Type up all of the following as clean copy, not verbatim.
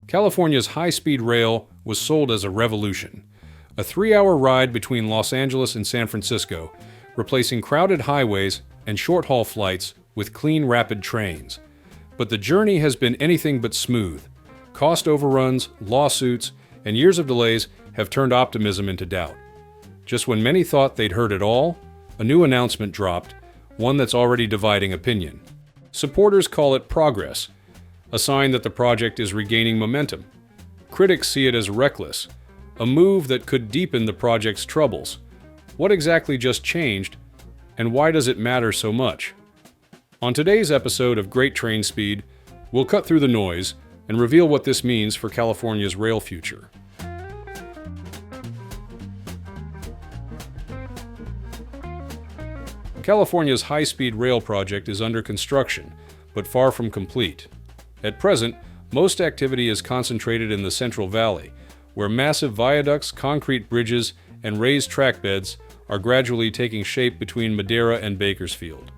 California's high-speed rail was sold as a revolution. A 3-hour ride between Los Angeles and San Francisco, replacing crowded highways and short-haul flights with clean, rapid trains. But the journey has been anything but smooth. Cost overruns, lawsuits, and years of delays have turned optimism into doubt. Just when many thought they'd heard it all, a new announcement dropped, one that's already dividing opinion. Supporters call it progress, a sign that the project is regaining momentum. Critics see it as reckless, a move that could deepen the project's troubles. What exactly just changed, and why does it matter so much? On today's episode of Great Trainspeed, we'll cut through the noise and reveal what this means for California's rail future. California's high-speed rail project is under construction, but far from complete. At present, most activity is concentrated in the Central Valley, where massive viaducts, concrete bridges, and raised track beds are gradually taking shape between Madera and Bakersfield.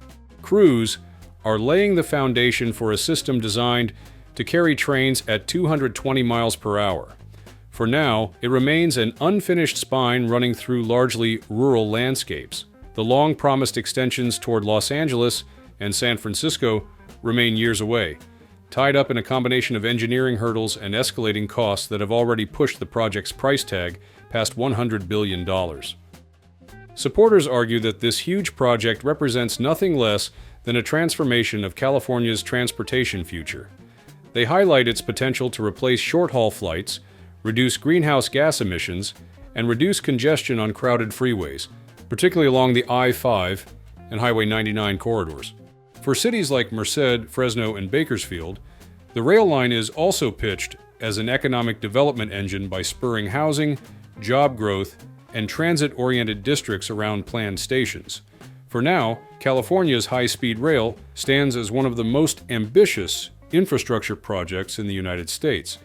Crews are laying the foundation for a system designed to carry trains at 220 miles per hour. For now, it remains an unfinished spine running through largely rural landscapes. The long-promised extensions toward Los Angeles and San Francisco remain years away, tied up in a combination of engineering hurdles and escalating costs that have already pushed the project's price tag past $100 billion. Supporters argue that this huge project represents nothing less than a transformation of California's transportation future. They highlight its potential to replace short-haul flights, reduce greenhouse gas emissions, and reduce congestion on crowded freeways, particularly along the I-5 and Highway 99 corridors. For cities like Merced, Fresno, and Bakersfield, the rail line is also pitched as an economic development engine by spurring housing, job growth, and transit-oriented districts around planned stations. For now, California's high-speed rail stands as one of the most ambitious infrastructure projects in the United States,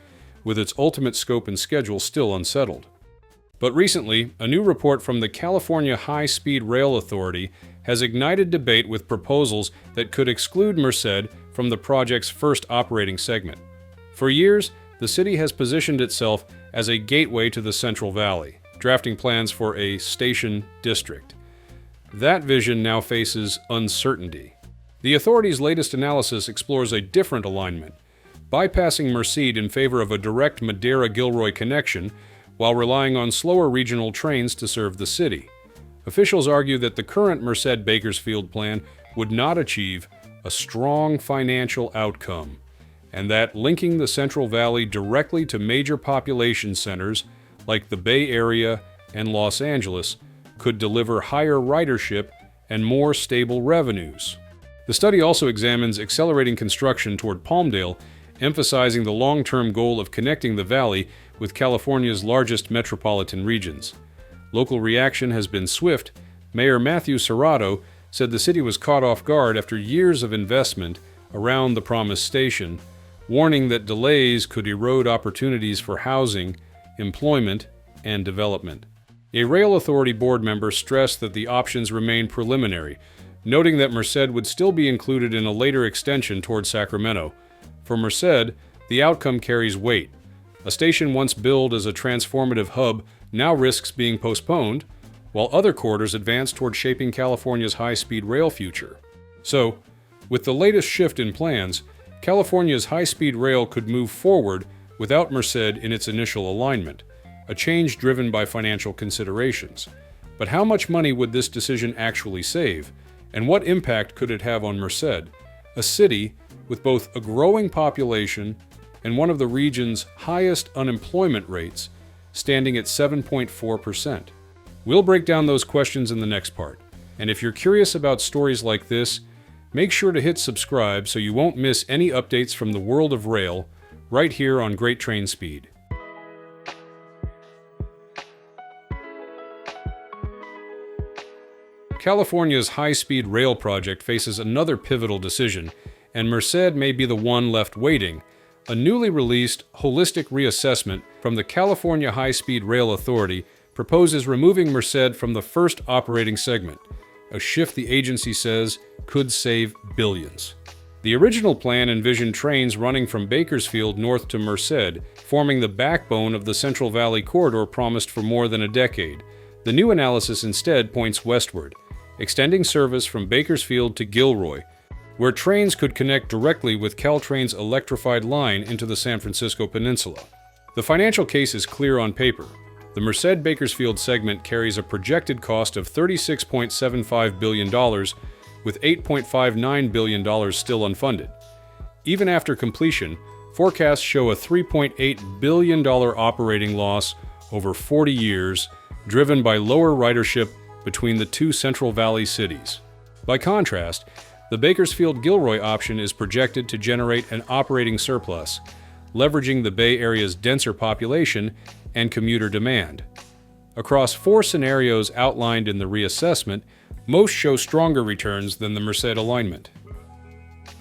with its ultimate scope and schedule still unsettled. But recently, a new report from the California High-Speed Rail Authority has ignited debate with proposals that could exclude Merced from the project's first operating segment. For years, the city has positioned itself as a gateway to the Central Valley, drafting plans for a station district. That vision now faces uncertainty. The authority's latest analysis explores a different alignment, bypassing Merced in favor of a direct Madera-Gilroy connection while relying on slower regional trains to serve the city. Officials argue that the current Merced-Bakersfield plan would not achieve a strong financial outcome, and that linking the Central Valley directly to major population centers like the Bay Area and Los Angeles could deliver higher ridership and more stable revenues. The study also examines accelerating construction toward Palmdale, emphasizing the long-term goal of connecting the valley with California's largest metropolitan regions. Local reaction has been swift. Mayor Matthew Serrato said the city was caught off guard after years of investment around the promised station, warning that delays could erode opportunities for housing, employment, and development. A rail authority board member stressed that the options remain preliminary, noting that Merced would still be included in a later extension toward Sacramento. For Merced, the outcome carries weight. A station once billed as a transformative hub now risks being postponed, while other corridors advance toward shaping California's high-speed rail future. So, with the latest shift in plans, California's high-speed rail could move forward without Merced in its initial alignment, a change driven by financial considerations. But how much money would this decision actually save, and what impact could it have on Merced, a city with both a growing population and one of the region's highest unemployment rates, standing at 7.4%. We'll break down those questions in the next part. And if you're curious about stories like this, make sure to hit subscribe so you won't miss any updates from the world of rail right here on Great Trainspeed. California's high-speed rail project faces another pivotal decision, and Merced may be the one left waiting. A newly released holistic reassessment from the California High-Speed Rail Authority proposes removing Merced from the first operating segment, a shift the agency says could save billions. The original plan envisioned trains running from Bakersfield north to Merced, forming the backbone of the Central Valley corridor promised for more than a decade. The new analysis instead points westward, extending service from Bakersfield to Gilroy, where trains could connect directly with Caltrain's electrified line into the San Francisco Peninsula. The financial case is clear on paper. The Merced-Bakersfield segment carries a projected cost of $36.75 billion, with $8.59 billion still unfunded. Even after completion, forecasts show a $3.8 billion operating loss over 40 years, driven by lower ridership between the two Central Valley cities. By contrast, the Bakersfield-Gilroy option is projected to generate an operating surplus, leveraging the Bay Area's denser population and commuter demand. Across 4 scenarios outlined in the reassessment, most show stronger returns than the Merced alignment.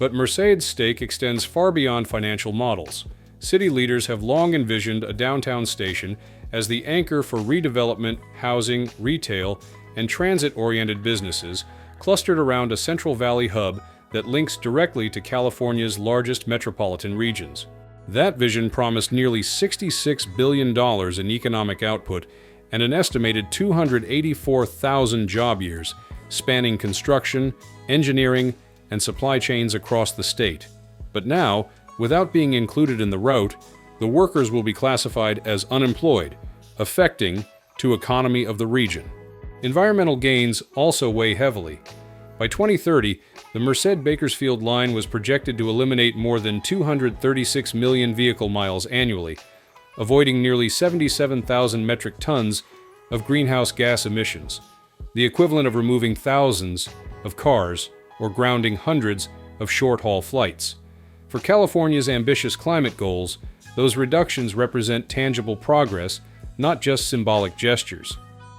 But Merced's stake extends far beyond financial models. City leaders have long envisioned a downtown station as the anchor for redevelopment, housing, retail, and transit-oriented businesses, clustered around a Central Valley hub that links directly to California's largest metropolitan regions. That vision promised nearly $66 billion in economic output and an estimated 284,000 job years, spanning construction, engineering, and supply chains across the state. But now, without being included in the route, the workers will be classified as unemployed, affecting the economy of the region. Environmental gains also weigh heavily. By 2030, the Merced-Bakersfield line was projected to eliminate more than 236 million vehicle miles annually, avoiding nearly 77,000 metric tons of greenhouse gas emissions, the equivalent of removing thousands of cars or grounding hundreds of short-haul flights. For California's ambitious climate goals, those reductions represent tangible progress, not just symbolic gestures.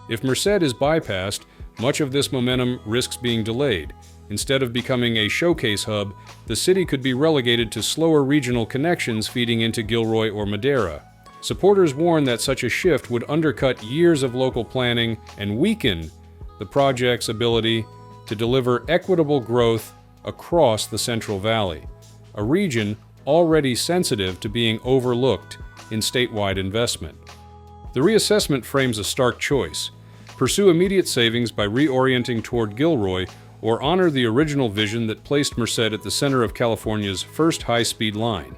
If Merced is bypassed, much of this momentum risks being delayed. Instead of becoming a showcase hub, the city could be relegated to slower regional connections feeding into Gilroy or Madera. Supporters warn that such a shift would undercut years of local planning and weaken the project's ability to deliver equitable growth across the Central Valley, a region already sensitive to being overlooked in statewide investment. The reassessment frames a stark choice: pursue immediate savings by reorienting toward Gilroy, or honor the original vision that placed Merced at the center of California's first high-speed line.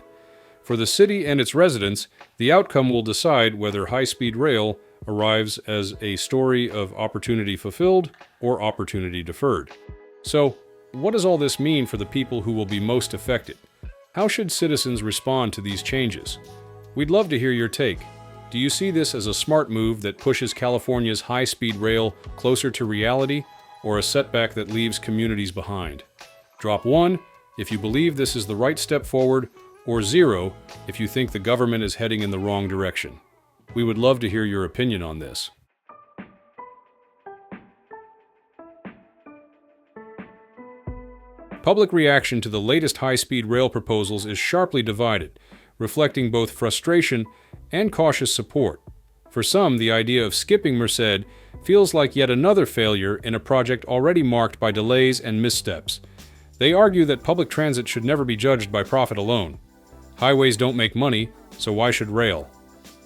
For the city and its residents, the outcome will decide whether high-speed rail arrives as a story of opportunity fulfilled or opportunity deferred. So, what does all this mean for the people who will be most affected? How should citizens respond to these changes? We'd love to hear your take. Do you see this as a smart move that pushes California's high-speed rail closer to reality, or a setback that leaves communities behind? Drop 1 if you believe this is the right step forward, or 0 if you think the government is heading in the wrong direction. We would love to hear your opinion on this. Public reaction to the latest high-speed rail proposals is sharply divided, reflecting both frustration and cautious support. For some, the idea of skipping Merced feels like yet another failure in a project already marked by delays and missteps. They argue that public transit should never be judged by profit alone. Highways don't make money, so why should rail?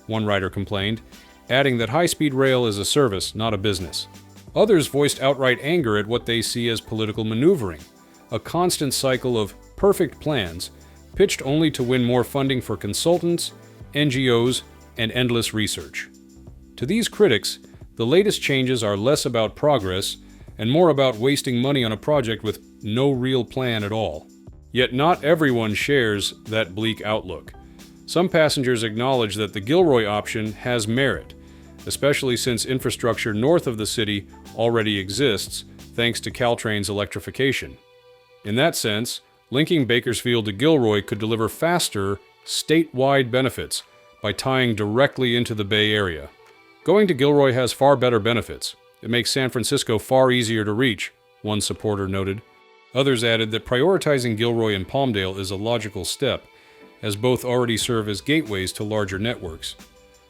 One writer complained, adding that high-speed rail is a service, not a business. Others voiced outright anger at what they see as political maneuvering, a constant cycle of perfect plans, pitched only to win more funding for consultants, NGOs, and endless research. To these critics, the latest changes are less about progress and more about wasting money on a project with no real plan at all. Yet not everyone shares that bleak outlook. Some passengers acknowledge that the Gilroy option has merit, especially since infrastructure north of the city already exists thanks to Caltrain's electrification. In that sense, linking Bakersfield to Gilroy could deliver faster, statewide benefits by tying directly into the Bay Area. Going to Gilroy has far better benefits. It makes San Francisco far easier to reach, one supporter noted. Others added that prioritizing Gilroy and Palmdale is a logical step, as both already serve as gateways to larger networks.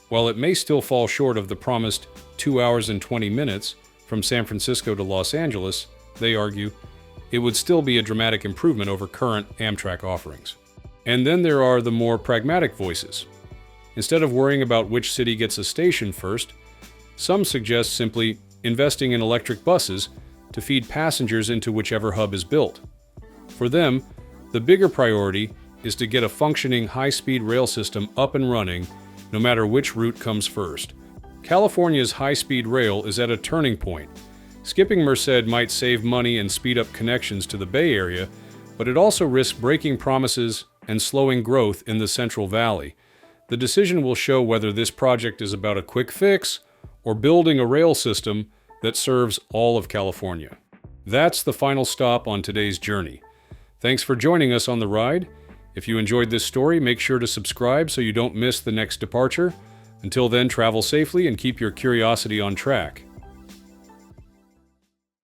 While it may still fall short of the promised 2 hours and 20 minutes from San Francisco to Los Angeles, they argue, it would still be a dramatic improvement over current Amtrak offerings. And then there are the more pragmatic voices. Instead of worrying about which city gets a station first, some suggest simply investing in electric buses to feed passengers into whichever hub is built. For them, the bigger priority is to get a functioning high-speed rail system up and running, no matter which route comes first. California's high-speed rail is at a turning point. Skipping Merced might save money and speed up connections to the Bay Area, but it also risks breaking promises and slowing growth in the Central Valley. The decision will show whether this project is about a quick fix or building a rail system that serves all of California. That's the final stop on today's journey. Thanks for joining us on the ride. If you enjoyed this story, make sure to subscribe so you don't miss the next departure. Until then, travel safely and keep your curiosity on track.